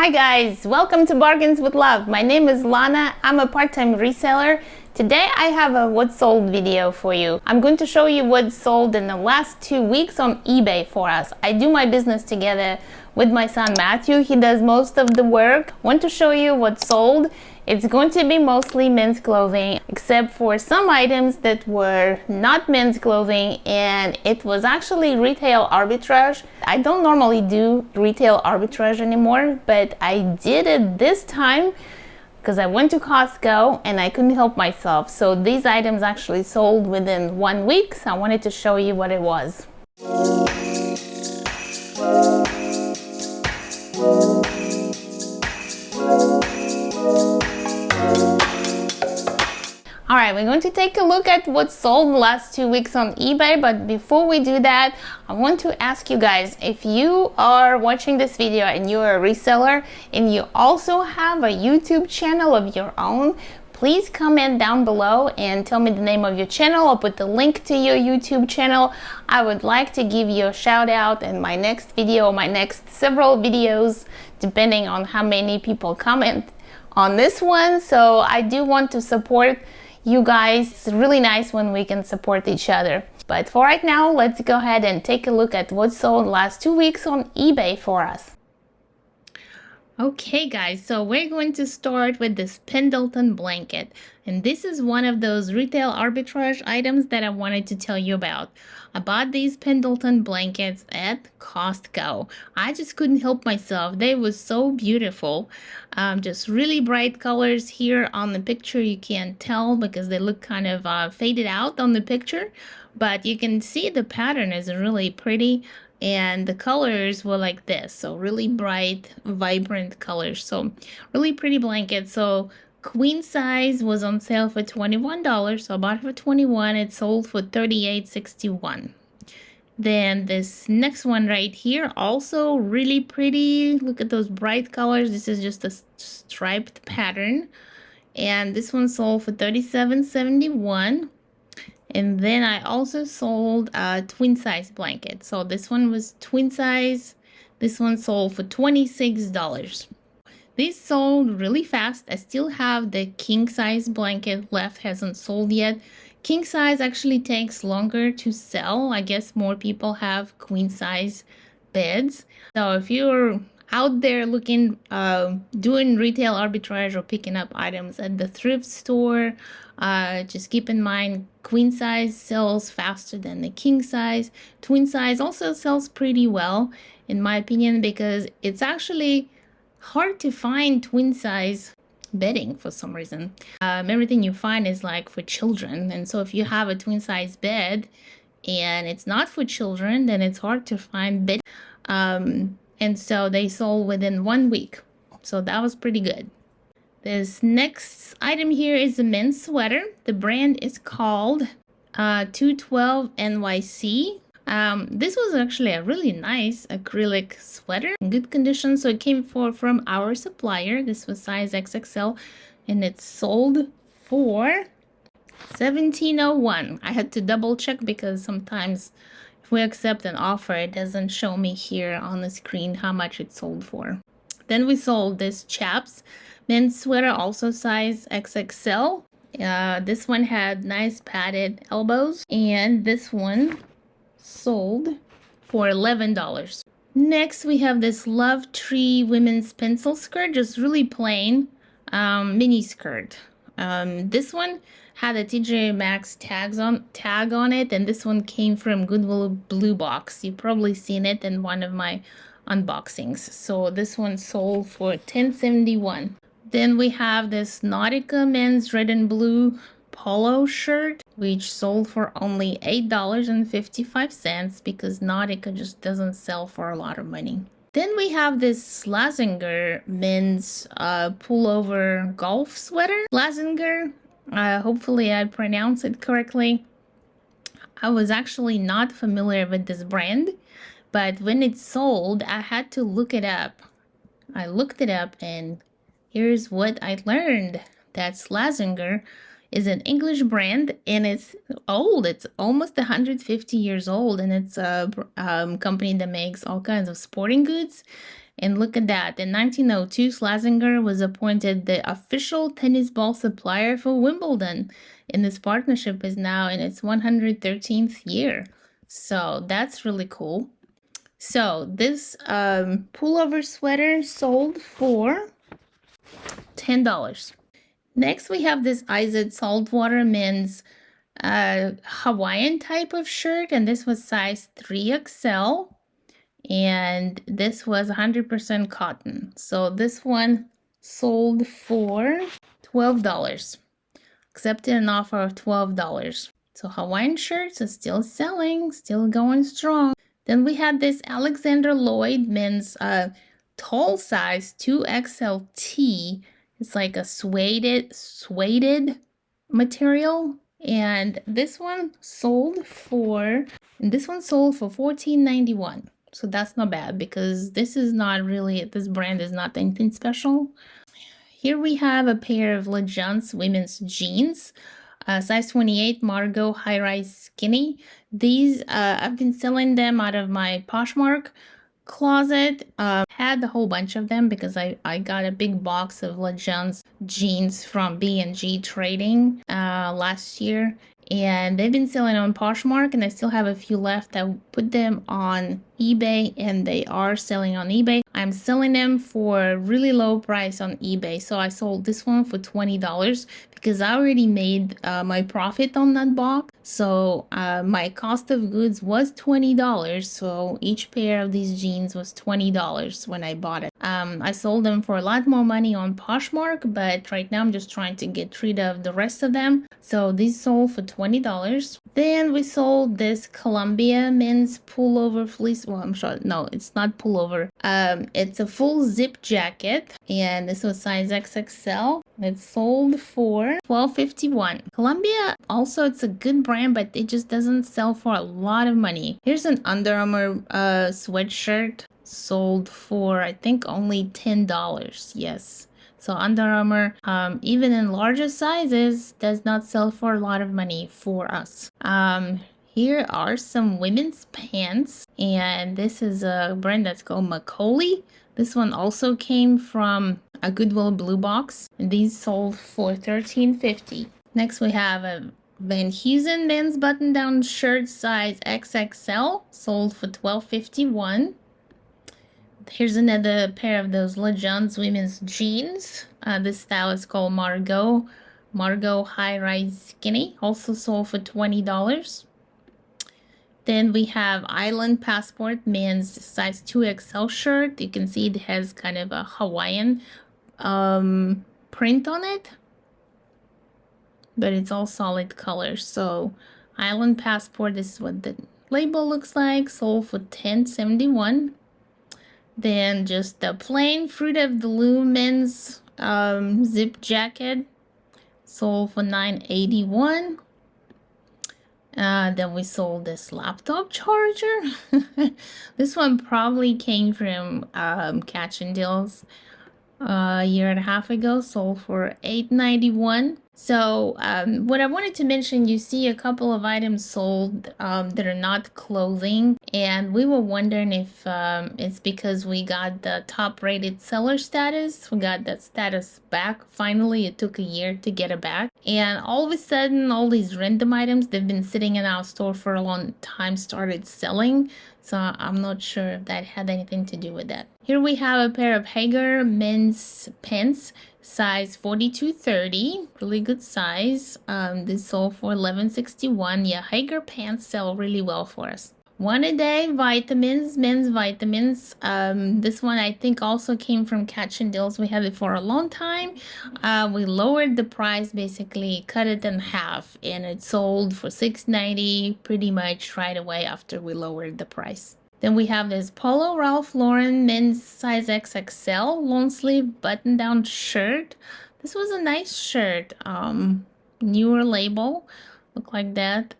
Hi guys, welcome to Bargains with Love. My name is Lana. I'm a part-time reseller. Today I have a what sold video for you. I'm going to show you what sold in the last 2 weeks on eBay for us. I do my business together with my son Matthew. He does most of the work. Want to show you what sold. It's going to be mostly men's clothing, except for some items that were not men's clothing, and it was actually retail arbitrage. I don't normally do retail arbitrage anymore, but I did it this time because I went to Costco and I couldn't help myself. So these items actually sold within 1 week, so I wanted to show you what it was. Alright, we're going to take a look at what sold the last 2 weeks on eBay, but before we do that, I want to ask you guys, if you are watching this video and you're a reseller and you also have a YouTube channel of your own, please comment down below and tell me the name of your channel. I'll put the link to your YouTube channel. I would like to give you a shout out in my next video, my next several videos, depending on how many people comment on this one. So I do want to support you guys. It's really nice when we can support each other. But for right now, let's go ahead and take a look at what sold the last 2 weeks on eBay for us. Okay guys, so we're going to start with this Pendleton blanket, and this is one of those retail arbitrage items that I wanted to tell you about. I bought these Pendleton blankets at Costco. I just couldn't help myself. They were so beautiful. Just really bright colors. Here on the picture you can't tell because they look kind of faded out on the picture, but you can see the pattern is really pretty. And the colors were like this, so really bright, vibrant colors. So really pretty blanket. So queen size was on sale for $21, so I bought it for $21. It sold for $38.61. Then this next one right here, also really pretty. Look at those bright colors. This is just a striped pattern, and this one sold for $37.71. And then I also sold a twin size blanket. So this one was twin size. This one sold for $26. These sold really fast. I still have the king size blanket left, hasn't sold yet. King size actually takes longer to sell. I guess more people have queen size beds. So if you're out there looking, doing retail arbitrage or picking up items at the thrift store, just keep in mind queen size sells faster than the king size. Twin size also sells pretty well, in my opinion, because it's actually hard to find twin size bedding for some reason. Everything you find is like for children, and so if you have a twin size bed and it's not for children, then it's hard to find bed. And so they sold within 1 week, so that was pretty good. This next item here is a men's sweater. The brand is called 212 NYC. This was actually a really nice acrylic sweater in good condition. So it came from our supplier. This was size XXL, and it sold for $17.01. I had to double check because sometimes if we accept an offer, it doesn't show me here on the screen how much it sold for. Then we sold this chaps men's sweater, also size XXL. This one had nice padded elbows, and this one sold for $11. Next, we have this Love Tree women's pencil skirt, just really plain mini skirt. This one had a TJ Maxx tag on it, and this one came from Goodwill Blue Box. You've probably seen it in one of my unboxings. So this one sold for $10.71. Then we have this Nautica men's red and blue polo shirt, which sold for only $8.55 because Nautica just doesn't sell for a lot of money. Then we have this Slazenger men's pullover golf sweater. Slazenger, hopefully I pronounce it correctly. I was actually not familiar with this brand, but when it sold, I had to look it up. I looked it up, and here's what I learned. That Slazenger is an English brand, and it's old. It's almost 150 years old, and it's a company that makes all kinds of sporting goods. And look at that. In 1902, Schlesinger was appointed the official tennis ball supplier for Wimbledon. And this partnership is now in its 113th year. So that's really cool. So this pullover sweater sold for $10. Next, we have this Izod Saltwater men's Hawaiian type of shirt, and this was size 3XL, and this was 100% cotton. So this one sold for $12. Accepted an offer of $12. So Hawaiian shirts are still selling, still going strong. Then we had this Alexander Lloyd men's tall size 2XL tee. It's like a suede material, and this one sold for $14.91. So that's not bad, because this brand is not anything special. Here we have a pair of Legence women's jeans, size 28 Margot high-rise skinny. These I've been selling them out of my Poshmark closet. Had a whole bunch of them because I got a big box of Legence jeans from B&G Trading last year, and they've been selling on Poshmark, and I still have a few left. I put them on eBay, and they are selling on eBay. I'm selling them for a really low price on eBay. So I sold this one for $20 because I already made my profit on that box. So my cost of goods was $20. So each pair of these jeans was $20 when I bought it. I sold them for a lot more money on Poshmark, but right now I'm just trying to get rid of the rest of them. So these sold for $20. Then we sold this Columbia men's pullover fleece. Well, I'm sure, no, it's not pullover. It's a full zip jacket, and this was size XXL. It sold for $12.51. Columbia, also, it's a good brand, but it just doesn't sell for a lot of money. Here's an Under Armour sweatshirt, sold for, I think, only $10. Yes. So Under Armour, even in larger sizes, does not sell for a lot of money for us. Here are some women's pants, and this is a brand that's called Macaulay. This one also came from a Goodwill Blue Box, and these sold for $13.50. Next, we have a Van Heusen men's button-down shirt size XXL, sold for $12.51. Here's another pair of those Legence women's jeans. This style is called Margot high-rise skinny, also sold for $20. Then we have Island Passport men's size 2XL shirt. You can see it has kind of a Hawaiian print on it, but it's all solid colors. So Island Passport, this is what the label looks like, sold for $10.71. Then just the plain Fruit of the Loom men's zip jacket, sold for $9.81. Then we sold this laptop charger. This one probably came from Catch and Deals a year and a half ago, sold for $8.91. So what I wanted to mention, you see a couple of items sold that are not clothing, and we were wondering if it's because we got the top rated seller status. We got that status back. Finally, it took a year to get it back, and all of a sudden all these random items, they've been sitting in our store for a long time, started selling. So I'm not sure if that had anything to do with that. Here we have a pair of Hager men's pants, size 42-30, really good size. This sold for $11.61. Yeah, Hager pants sell really well for us. One a day vitamins, men's vitamins. This one I think also came from Catch and Deals. We had it for a long time. We lowered the price, basically cut it in half, and it sold for $6.90 pretty much right away after we lowered the price. Then we have this Polo Ralph Lauren men's size XXL long sleeve button down shirt. This was a nice shirt. Newer label, look like that.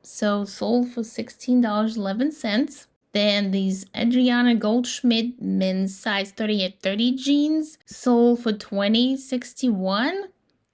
So sold for $16.11. Then these Adriana Goldschmidt men's size 38-30 jeans sold for $20.61.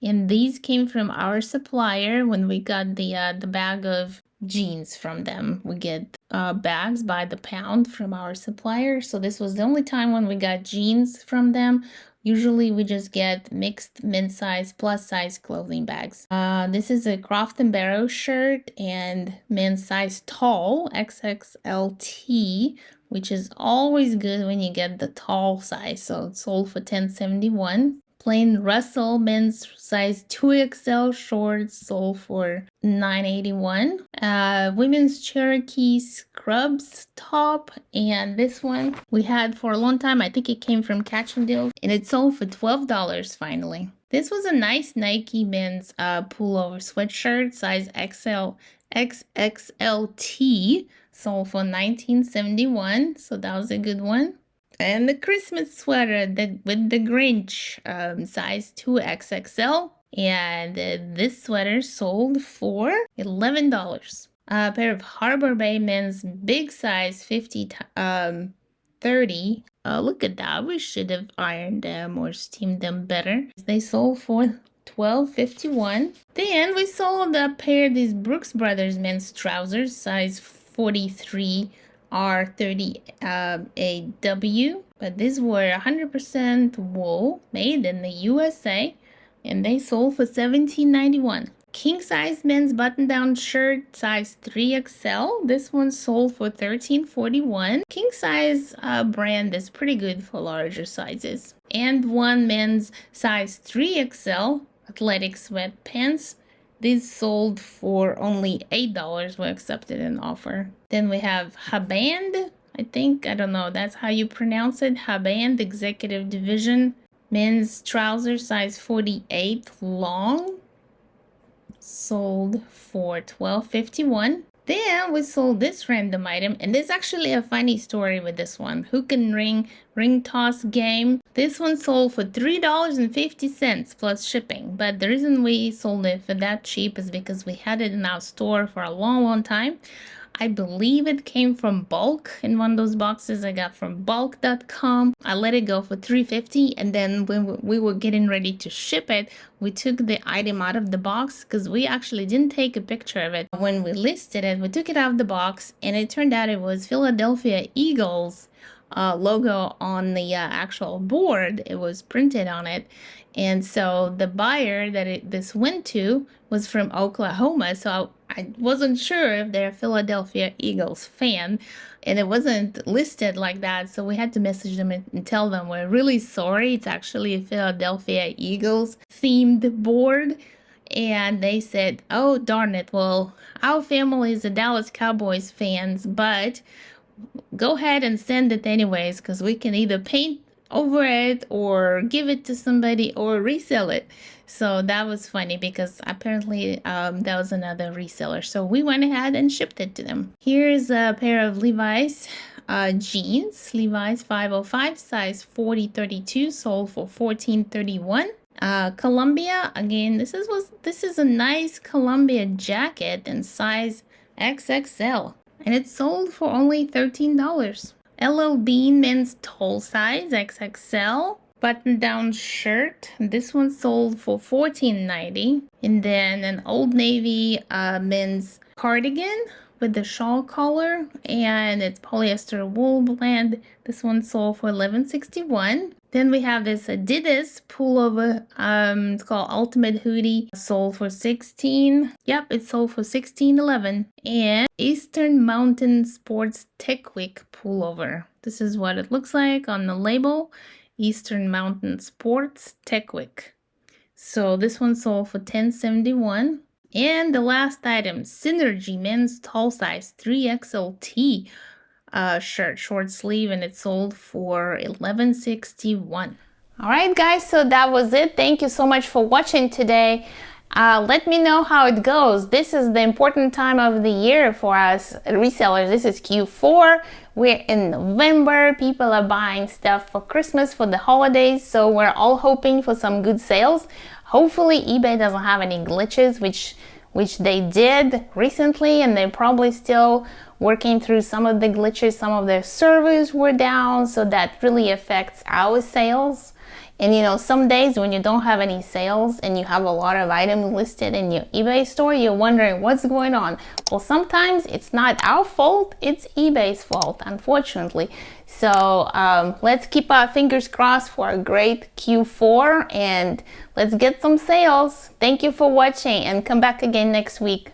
And these came from our supplier when we got the bag of jeans from them. We get bags by the pound from our supplier. So this was the only time when we got jeans from them. Usually we just get mixed men's size plus size clothing bags. This is a Croft and Barrow shirt and men's size tall XXLT, which is always good when you get the tall size. So it's sold for $10.71. Plain Russell men's size 2XL shorts sold for $9.81. Women's Cherokee scrubs top, and this one we had for a long time. I think it came from Catch and Deal, and it sold for $12 finally. This was a nice Nike men's pullover sweatshirt size XXLT, sold for $19.71. So that was a good one. And the Christmas sweater that with the Grinch, size 2XXL. And this sweater sold for $11. A pair of Harbor Bay men's big size 30. Look at that. We should have ironed them or steamed them better. They sold for $12.51. Then we sold a pair of these Brooks Brothers men's trousers, size 43. R30 AW, but these were 100% wool, made in the USA, and they sold for $17.91. King size men's button-down shirt, size 3XL. This one sold for $13.41. King size brand is pretty good for larger sizes. And one men's size 3XL athletic sweatpants. These sold for only $8. We accepted an offer. Then we have Haband. I don't know, that's how you pronounce it. Haband Executive Division. Men's trousers size 48 long. Sold for $12.51. Then we sold this random item, and there's actually a funny story with this one. Hook and ring toss game. This one sold for $3.50 plus shipping, but the reason we sold it for that cheap is because we had it in our store for a long time. I believe it came from bulk in one of those boxes I got from bulk.com. I let it go for $3.50, and then when we were getting ready to ship it, we took the item out of the box because we actually didn't take a picture of it. When we listed it, we took it out of the box, and it turned out it was Philadelphia Eagles logo on the actual board. It was printed on it. And so the buyer that this went to was from Oklahoma, so I wasn't sure if they're a Philadelphia Eagles fan, and it wasn't listed like that, so we had to message them and tell them we're really sorry. It's actually a Philadelphia Eagles themed board. And they said, oh darn it, well, our family is a Dallas Cowboys fans, but go ahead and send it anyways, because we can either paint over it or give it to somebody or resell it. So that was funny because apparently that was another reseller. So we went ahead and shipped it to them. Here's a pair of Levi's jeans, Levi's 505, size 40-32, sold for $14.31. Columbia, again, this is a nice Columbia jacket in size XXL, and it sold for only $13. LL Bean men's tall size XXL button-down shirt. This one sold for $14.90. And then an Old Navy men's cardigan with the shawl collar, and it's polyester wool blend. This one sold for $11.61. Then we have this Adidas pullover. It's called Ultimate Hoodie. Sold for $16. Yep, it sold for $16.11. And Eastern Mountain Sports Tech Week pullover. This is what it looks like on the label. Eastern Mountain Sports Tech Week. So this one sold for $10.71. And the last item, Synergy men's tall size 3XLT shirt, short sleeve, and it sold for $11.61. All right, guys, so that was it. Thank you so much for watching today. Let me know how it goes. This is the important time of the year for us resellers. This is Q4. We're in November. People are buying stuff for Christmas, for the holidays. So we're all hoping for some good sales. Hopefully eBay doesn't have any glitches, which they did recently, and they probably still working through some of the glitches. Some of their servers were down, so that really affects our sales. And you know, some days when you don't have any sales and you have a lot of items listed in your eBay store, you're wondering what's going on. Well, sometimes it's not our fault, it's eBay's fault, unfortunately. So let's keep our fingers crossed for a great Q4 and let's get some sales. Thank you for watching and come back again next week.